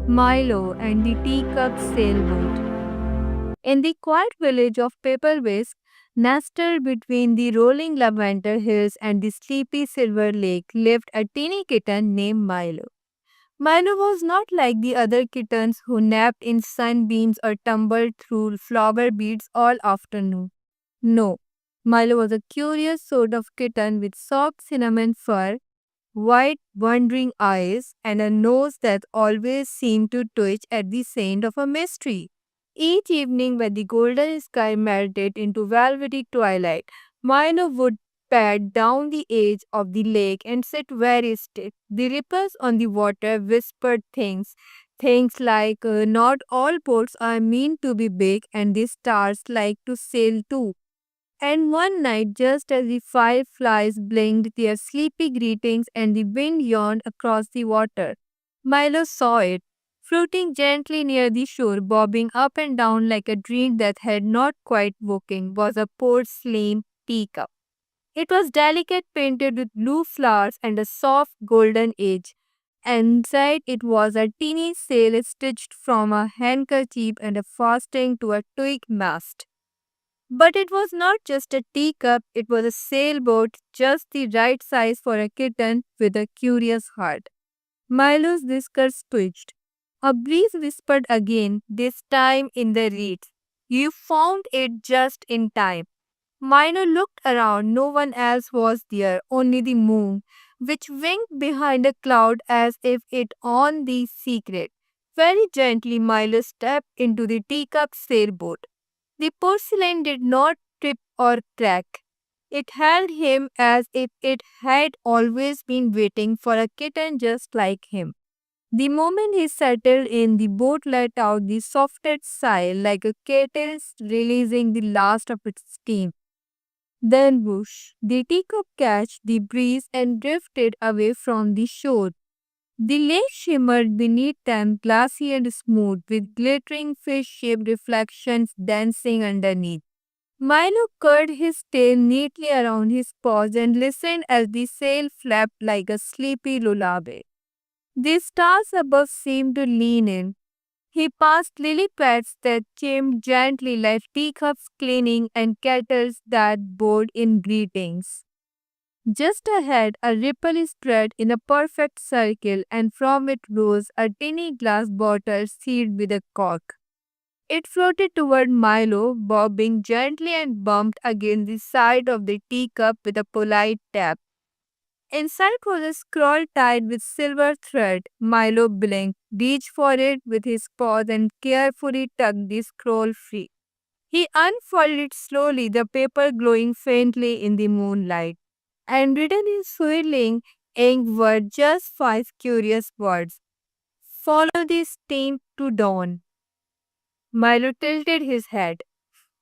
Milo and the Teacup Sailboat. In the quiet village of Paper Whisk, nestled between the rolling lavender hills and the sleepy silver lake, lived a teeny kitten named Milo. Milo was not like the other kittens who napped in sunbeams or tumbled through flower beds all afternoon. No, Milo was a curious sort of kitten with soft cinnamon fur, wide, wondering eyes, and a nose that always seemed to twitch at the scent of a mystery. Each evening, when the golden sky melted into velvety twilight, Milo would pad down the edge of the lake and sit very still. The ripples on the water whispered things like, not all boats are meant to be big, and the stars like to sail too. And one night, just as the fireflies blinked their sleepy greetings and the wind yawned across the water, Milo saw it, floating gently near the shore, bobbing up and down like a dream that had not quite woken, was a porcelain teacup. It was delicate, painted with blue flowers and a soft golden edge. And inside it was a teeny sail stitched from a handkerchief and a fastening to a twig mast. But it was not just a teacup, it was a sailboat, just the right size for a kitten with a curious heart. Milo's whiskers twitched. A breeze whispered again, this time in the reeds. You found it just in time. Milo looked around. No one else was there, only the moon, which winked behind a cloud as if it owned the secret. Very gently, Milo stepped into the teacup sailboat. The porcelain did not trip or crack. It held him as if it had always been waiting for a kitten just like him. The moment he settled in, the boat let out the softest sigh like a kettle releasing the last of its steam. Then whoosh, the teacup catch the breeze and drifted away from the shore. The lake shimmered beneath them, glassy and smooth, with glittering fish-shaped reflections dancing underneath. Milo curled his tail neatly around his paws and listened as the sail flapped like a sleepy lullaby. The stars above seemed to lean in. He passed lily pads that chimed gently like teacups cleaning and kettles that bowed in greetings. Just ahead, a ripple spread in a perfect circle, and from it rose a tiny glass bottle sealed with a cork. It floated toward Milo, bobbing gently and bumped against the side of the teacup with a polite tap. Inside was a scroll tied with silver thread. Milo blinked, reached for it with his paws, and carefully tucked the scroll free. He unfolded it slowly, the paper glowing faintly in the moonlight. And written in swirling ink were just five curious words. Follow the steam to dawn. Milo tilted his head.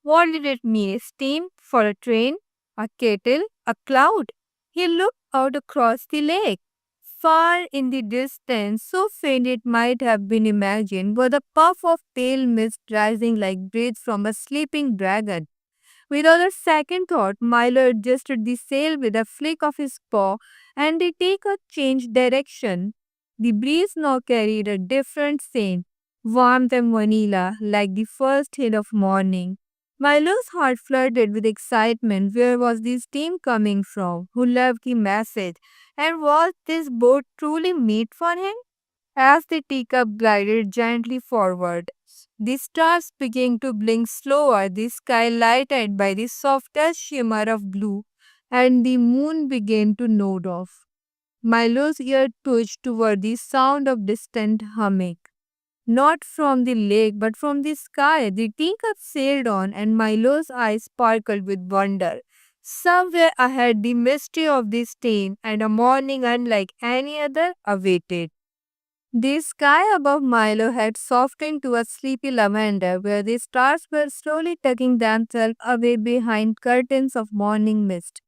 What did it mean? Steam for a train? A kettle? A cloud? He looked out across the lake. Far in the distance, so faint it might have been imagined, was a puff of pale mist rising like breath from a sleeping dragon. Without a second thought, Milo adjusted the sail with a flick of his paw, and the taker changed direction. The breeze now carried a different scent, warmth and vanilla, like the first hint of morning. Milo's heart flooded with excitement. Where was this steam coming from? Who left the message? And was this boat truly meant for him? As the teacup glided gently forward, the stars began to blink slower, the sky lighted by the softest shimmer of blue, and the moon began to nod off. Milo's ear twitched toward the sound of distant humming. Not from the lake, but from the sky. The teacup sailed on, and Milo's eyes sparkled with wonder. Somewhere ahead, the mystery of the stain and a morning unlike any other awaited. The sky above Milo had softened to a sleepy lavender where the stars were slowly tucking themselves away behind curtains of morning mist.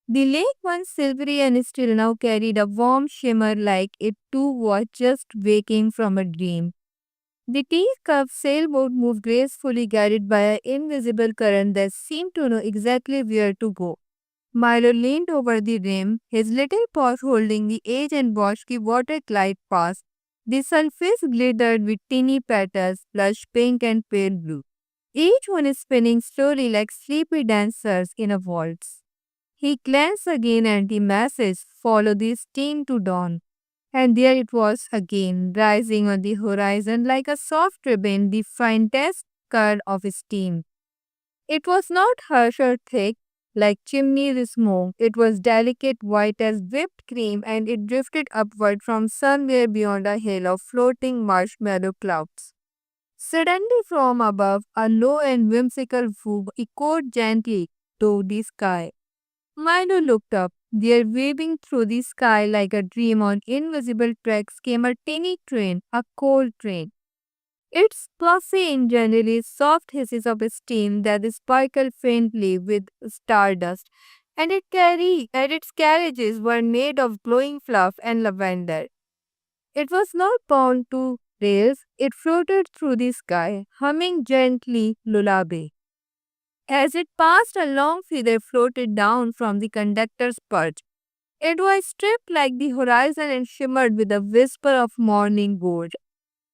The lake, once silvery and still, now carried a warm shimmer like it too was just waking from a dream. The teacup sailboat moved gracefully, guided by an invisible current that seemed to know exactly where to go. Milo leaned over the rim, his little paws holding the edge, and watched the water glide past. The surface glittered with teeny petals, blush pink and pale blue, each one spinning slowly like sleepy dancers in a waltz. He glanced again at the message, follow the steam to dawn. And there it was again, rising on the horizon like a soft ribbon, the faintest curl of steam. It was not harsh or thick like chimney smoke. It was delicate white as whipped cream and it drifted upward from somewhere beyond a hill of floating marshmallow clouds. Suddenly from above, a low and whimsical whoop echoed gently to the sky. Milo looked up. There, waving through the sky like a dream on invisible tracks, came a tiny train, a coal train. Its puffy engine released soft hisses of steam that sparkled faintly with stardust, and its carriages were made of glowing fluff and lavender. It was not bound to rails, it floated through the sky, humming gently lullaby. As it passed, a long feather floated down from the conductor's perch. It was stripped like the horizon and shimmered with a whisper of morning gold.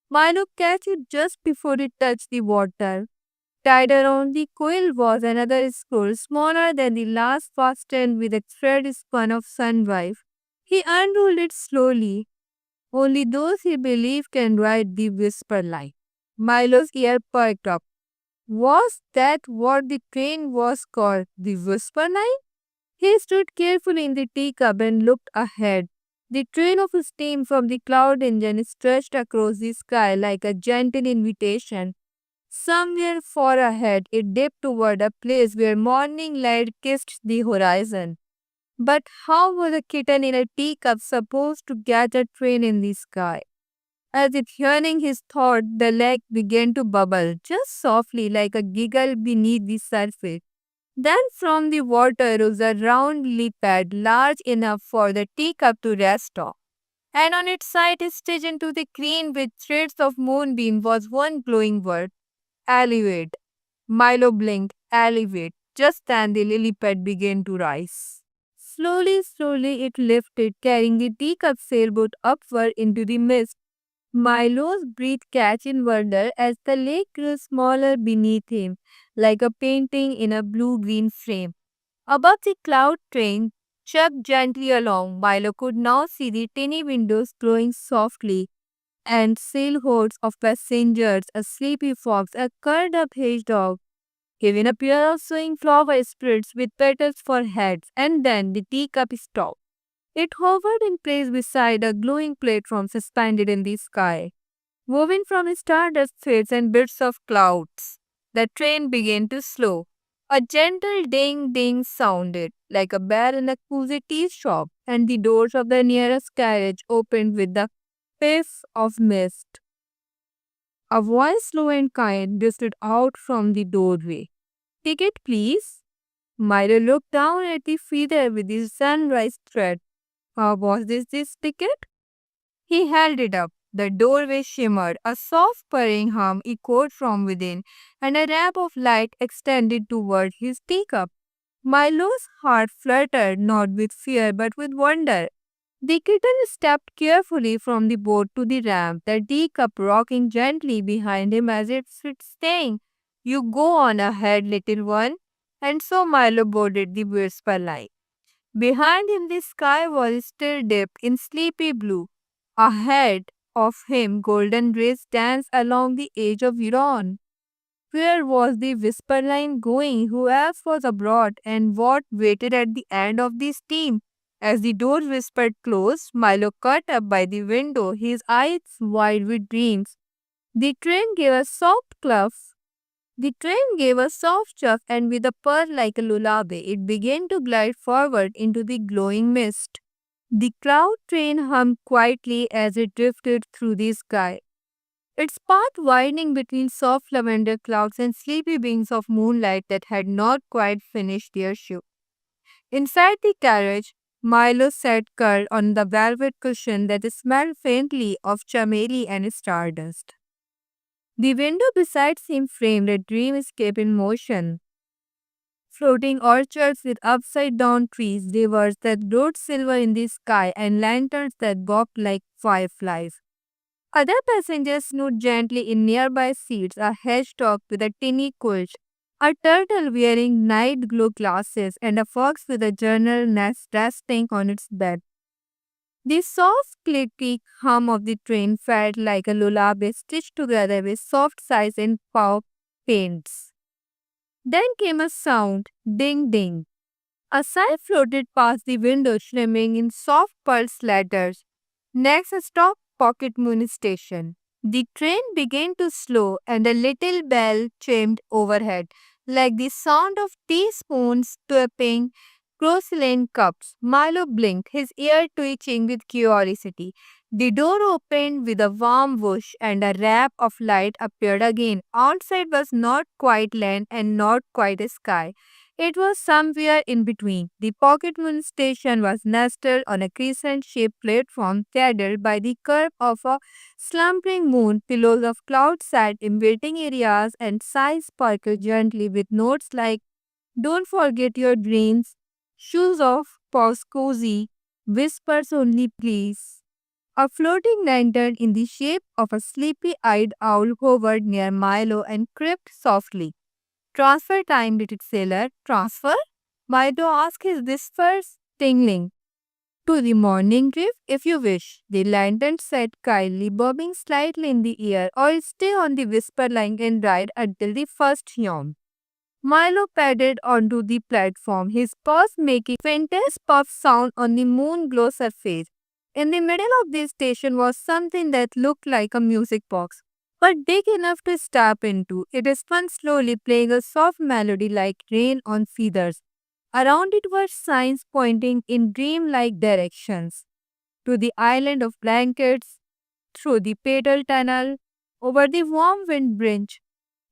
Milo catch it just before it touched the water. Tied around the coil was another scroll, smaller than the last, fastened with a thread spun of sunwife. He unrolled it slowly. Only those he believed can write the whisper line. Milo's ear perked up. Was that what the train was called? The whisper line? He stood carefully in the teacup and looked ahead. The trail of steam from the cloud engine stretched across the sky like a gentle invitation. Somewhere far ahead, it dipped toward a place where morning light kissed the horizon. But how was a kitten in a teacup supposed to catch a train in the sky? As if hearing his thought, the lake began to bubble, just softly like a giggle beneath the surface. Then from the water rose a round lily pad large enough for the teacup to rest on. And on its side, stitched into the green with threads of moonbeam, was one glowing word, elevate. Milo blinked, elevate. Just then the lily pad began to rise. Slowly it lifted, carrying the teacup sailboat upward into the mist. Milo's breath catch in wonder as the lake grew smaller beneath him, like a painting in a blue-green frame. Above the cloud train chugged gently along. Milo could now see the tiny windows glowing softly and sailboats of passengers, a sleepy fox, a curled-up hedgehog, even a pair of swinging flower spirits with petals for heads, and then the teacup stopped. It hovered in place beside a glowing platform suspended in the sky. Woven from stardust threads and bits of clouds, the train began to slow. A gentle ding ding sounded like a bell in a cozy tea shop, and the doors of the nearest carriage opened with the piff of mist. A voice slow and kind drifted out from the doorway. Ticket, please. Myra looked down at the feather with the sunrise thread. Was this ticket? He held it up. The doorway shimmered, a soft purring hum echoed from within, and a wrap of light extended toward his teacup. Milo's heart fluttered not with fear but with wonder. The kitten stepped carefully from the boat to the ramp, the teacup rocking gently behind him as it sits, saying, "You go on ahead, little one." And so Milo boarded the whisper line. Behind him, the sky was still dipped in sleepy blue. Ahead of him, golden rays danced along the edge of Iran. Where was the whisper line going? Who else was abroad? And what waited at the end of the steam? As the door whispered closed, Milo caught up by the window, his eyes wide with dreams. The train gave a soft cluff. The train gave a soft chuff, and with a purr like a lullaby, it began to glide forward into the glowing mist. The cloud train hummed quietly as it drifted through the sky, its path winding between soft lavender clouds and sleepy beams of moonlight that had not quite finished their shoot. Inside the carriage, Milo sat curled on the velvet cushion that smelled faintly of chameli and stardust. The window beside him framed a dreamscape in motion. Floating orchards with upside down trees, rivers that glowed silver in the sky, and lanterns that bobbed like fireflies. Other passengers snoozed gently in nearby seats, a hedgehog with a tinny quilt, a turtle wearing night glow glasses, and a fox with a journal nest resting on its bed. The soft clicky hum of the train felt like a lullaby stitched together with soft sighs and paw paints. Then came a sound, ding ding. A sigh floated past the window, shimmering in soft pulse letters. Next stop, Pocket Moon Station. The train began to slow and a little bell chimed overhead, like the sound of teaspoons tapping porcelain cups. Milo blinked, his ear twitching with curiosity. The door opened with a warm whoosh and a rap of light appeared again. Outside was not quite land and not quite a sky. It was somewhere in between. The Pocket Moon station was nestled on a crescent-shaped platform tethered by the curve of a slumbering moon. Pillows of clouds sat in waiting areas and sighs sparkled gently with notes like "Don't forget your dreams," "Shoes off," "Pause cozy," "Whispers only please." A floating lantern in the shape of a sleepy-eyed owl hovered near Milo and crept softly. "Transfer time, little sailor. Transfer?" Milo asked, his whispers tingling. "To the morning drift, if you wish," the lantern said kindly, bobbing slightly in the air, "or stay on the whisper line and ride until the first yawn." Milo padded onto the platform, his paws making faintest puff sound on the moon glow surface. In the middle of the station was something that looked like a music box, but big enough to step into. It spun slowly, playing a soft melody like rain on feathers. Around it were signs pointing in dreamlike directions to the island of blankets, through the petal tunnel, over the warm wind bridge.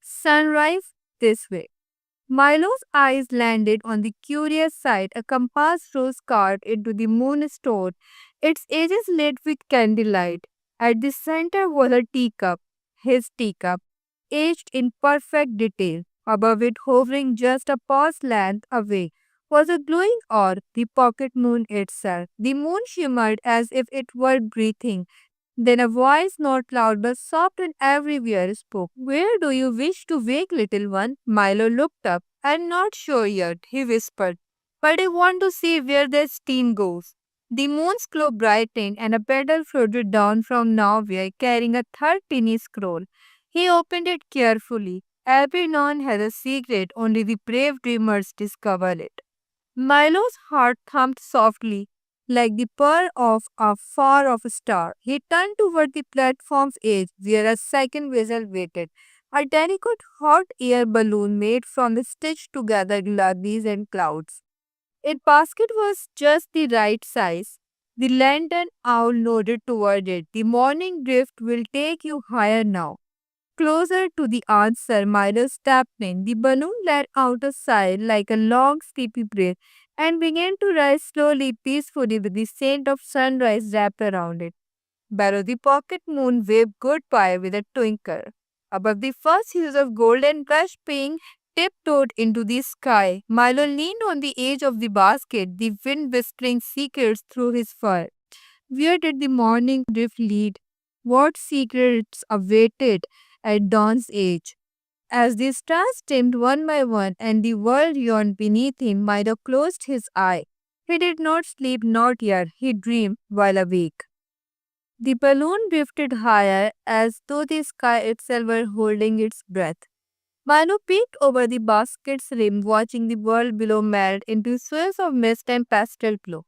Sunrise this way. Milo's eyes landed on the curious sight, a compass rose carved into the moonstone, its edges lit with candlelight. At the center was a teacup, his teacup, etched in perfect detail. Above it, hovering just a paw's length away, was a glowing orb, the pocket moon itself. The moon shimmered as if it were breathing. Then a voice not loud but soft and everywhere spoke. "Where do you wish to wake, little one?" Milo looked up. "I'm not sure yet," he whispered, "but I want to see where the steam goes." The moon's glow brightened and a petal floated down from nowhere carrying a third tiny scroll. He opened it carefully. Every known has a secret, only the brave dreamers discover it. Milo's heart thumped softly, like the purr of a far off star. He turned toward the platform's edge, where a second vessel waited. A delicate hot air balloon made from the stitched together gulabis and clouds. Its basket was just the right size. The lantern owl nodded toward it. "The morning drift will take you higher now." Closer to the answer, Milo stepped in. The balloon let out a sigh like a long, sleepy breath and began to rise slowly, peacefully, with the scent of sunrise wrapped around it. Below, the pocket moon waved goodbye with a twinkle. Above, the first hues of golden blush pink tiptoed into the sky. Milo leaned on the edge of the basket, the wind whispering secrets through his fur. Where did the morning drift lead? What secrets awaited at dawn's edge? As the stars dimmed one by one and the world yawned beneath him, Milo closed his eye. He did not sleep, not yet. He dreamed while awake. The balloon drifted higher as though the sky itself were holding its breath. Milo peeked over the basket's rim, watching the world below melt into swirls of mist and pastel glow.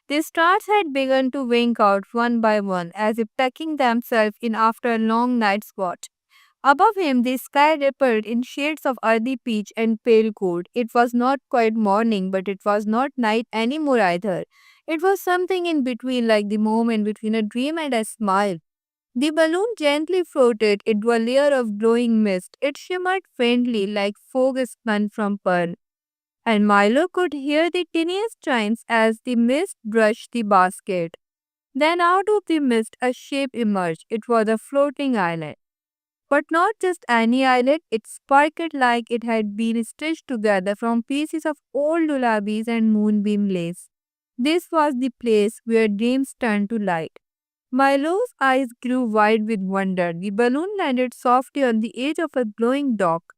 The stars had begun to wink out one by one, as if tucking themselves in after a long night's watch. Above him, the sky rippled in shades of earthy peach and pale gold. It was not quite morning, but it was not night anymore either. It was something in between, like the moment between a dream and a smile. The balloon gently floated into a layer of glowing mist. It shimmered faintly like fog spun from pearl, and Milo could hear the tiniest chimes as the mist brushed the basket. Then out of the mist a shape emerged. It was a floating island. But not just any island, it sparkled like it had been stitched together from pieces of old lullabies and moonbeam lace. This was the place where dreams turned to light. Milo's eyes grew wide with wonder. The balloon landed softly on the edge of a glowing dock.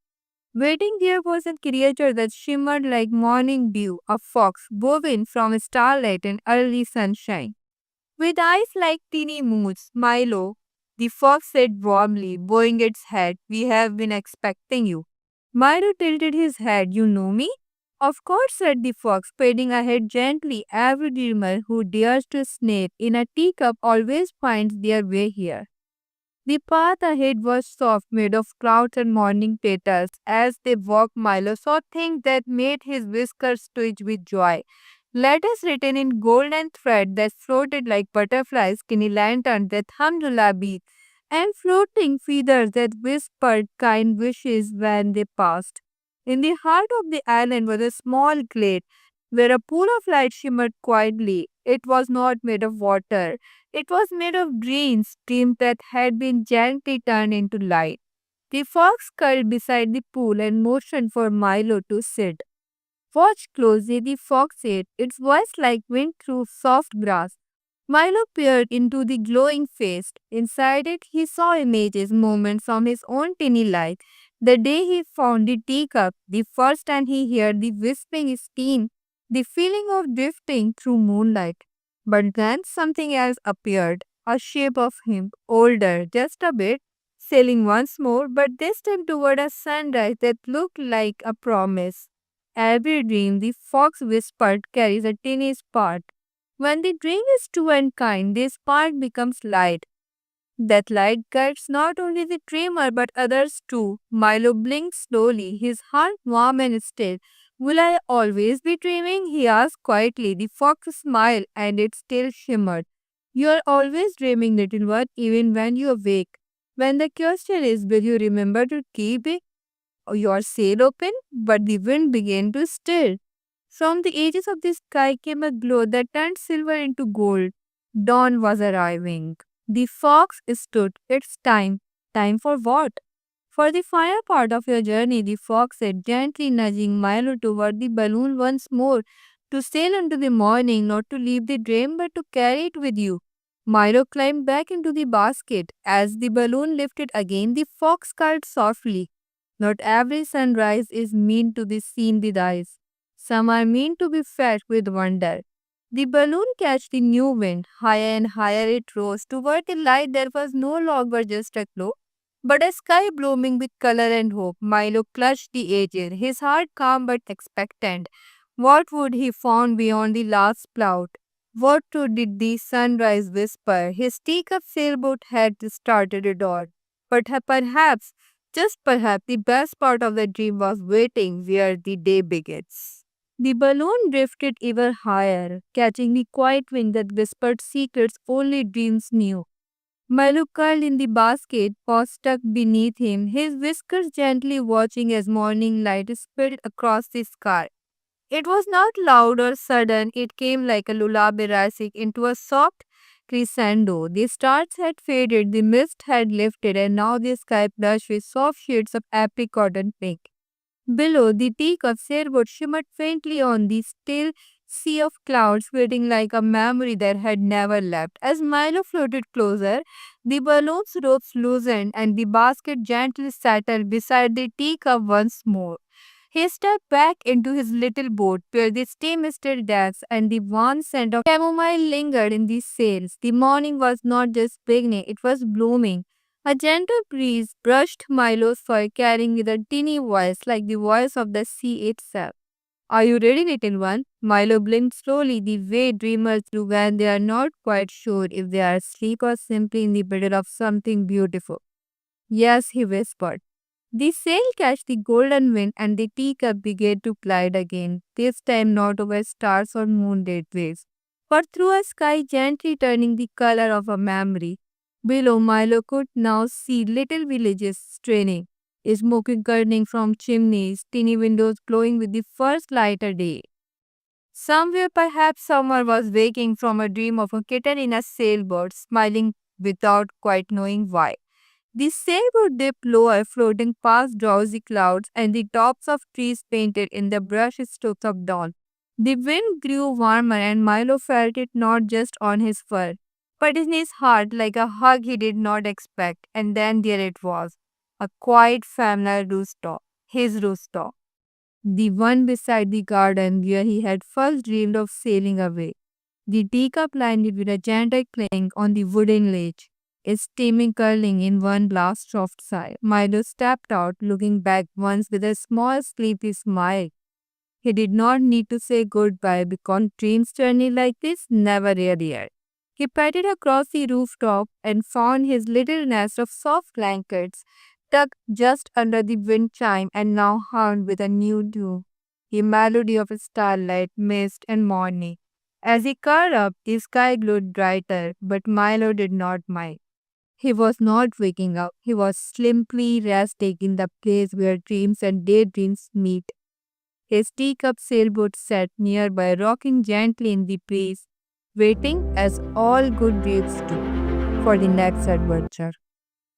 Waiting there was a creature that shimmered like morning dew, a fox woven from starlight and early sunshine. With eyes like teeny moons, Milo, the fox said warmly, bowing its head, "We have been expecting you." Milo tilted his head. "You know me?" "Of course," said the fox, patting ahead gently. "Every dreamer who dares to snake in a teacup always finds their way here." The path ahead was soft, made of clouds and morning petals. As they walked, Milo saw things that made his whiskers twitch with joy. Letters written in golden thread that floated like butterflies, skinny lanterns that hummed lullabies, and floating feathers that whispered kind wishes when they passed. In the heart of the island was a small glade where a pool of light shimmered quietly. It was not made of water. It was made of dreams that had been gently turned into light. The fox curled beside the pool and motioned for Milo to sit. "Watch closely," the fox said, its voice like wind through soft grass. Milo peered into the glowing face. Inside it, he saw images, moments from his own tiny life. The day he found the teacup, the first time he heard the whispering steam, the feeling of drifting through moonlight. But then something else appeared, a shape of him, older, just a bit, sailing once more, but this time toward a sunrise that looked like a promise. "Every dream," the fox whispered, "carries a tiny spark. When the dream is true and kind, this spark becomes light. That light guides not only the dreamer but others too." Milo blinked slowly, his heart warm and still. "Will I always be dreaming?" he asked quietly. The fox smiled and it still shimmered. "You are always dreaming, little one, even when you awake. When the question is, will you remember to keep your sail open?" But the wind began to stir. From the edges of the sky came a glow that turned silver into gold. Dawn was arriving. The fox stood. "It's time." "Time for what?" "For the final part of your journey," the fox said, gently nudging Milo toward the balloon once more. "To sail into the morning, not to leave the dream, but to carry it with you." Milo climbed back into the basket. As the balloon lifted again, the fox called softly. "Not every sunrise is meant to be seen with eyes. Some are meant to be felt with wonder." The balloon catched the new wind. Higher and higher it rose toward the light. There was no longer just a glow, but a sky blooming with color and hope. Milo clutched the edges, his heart calm but expectant. What would he find beyond the last cloud? What truth did the sunrise whisper? His teacup sailboat had started it all. But perhaps, just perhaps, the best part of the dream was waiting where the day begins. The balloon drifted ever higher, catching the quiet wind that whispered secrets only dreams knew. Milo curled in the basket, paws stuck beneath him, his whiskers gently watching as morning light spilled across the sky. It was not loud or sudden, it came like a lullaby rising into a soft crescendo. The stars had faded, the mist had lifted, and now the sky blushed with soft shades of apricot and pink. Below, the peak of sailboat shimmered faintly on the still sea of clouds, waiting like a memory that had never left. As Milo floated closer, the balloon's ropes loosened and the basket gently settled beside the teacup once more. He stepped back into his little boat where the steam still danced and the warm scent of chamomile lingered in the sails. The morning was not just beginning, it was blooming. A gentle breeze brushed Milo's fur, carrying with a teeny voice like the voice of the sea itself. "Are you ready, little one?" Milo blinked slowly, the way dreamers do when they are not quite sure if they are asleep or simply in the middle of something beautiful. "Yes," he whispered. The sail catch the golden wind and the teacup began to glide again, this time not over stars or moonlit waves, but through a sky gently turning the color of a memory. Below, Milo could now see little villages straining, smoke curling from chimneys, tiny windows glowing with the first light of day. Somewhere, perhaps, someone was waking from a dream of a kitten in a sailboat, smiling without quite knowing why. The sailboat dipped lower, floating past drowsy clouds and the tops of trees painted in the brush strokes of dawn. The wind grew warmer, and Milo felt it not just on his fur, but in his heart, like a hug he did not expect, and then there it was, a quiet familiar rooftop, his rooftop, the one beside the garden where he had first dreamed of sailing away. The teacup lined with a gentle clink on the wooden ledge, its steaming curling in one last soft sigh. Milo stepped out, looking back once with a small sleepy smile. He did not need to say goodbye because dreams journey like this never really end. He padded across the rooftop and found his little nest of soft blankets tucked just under the wind chime and now hummed with a new tune, a melody of starlight, mist, and morning. As he curled up, the sky glowed brighter, but Milo did not mind. He was not waking up, he was simply resting in the place where dreams and daydreams meet. His teacup sailboat sat nearby, rocking gently in the breeze, waiting as all good dreams do for the next adventure.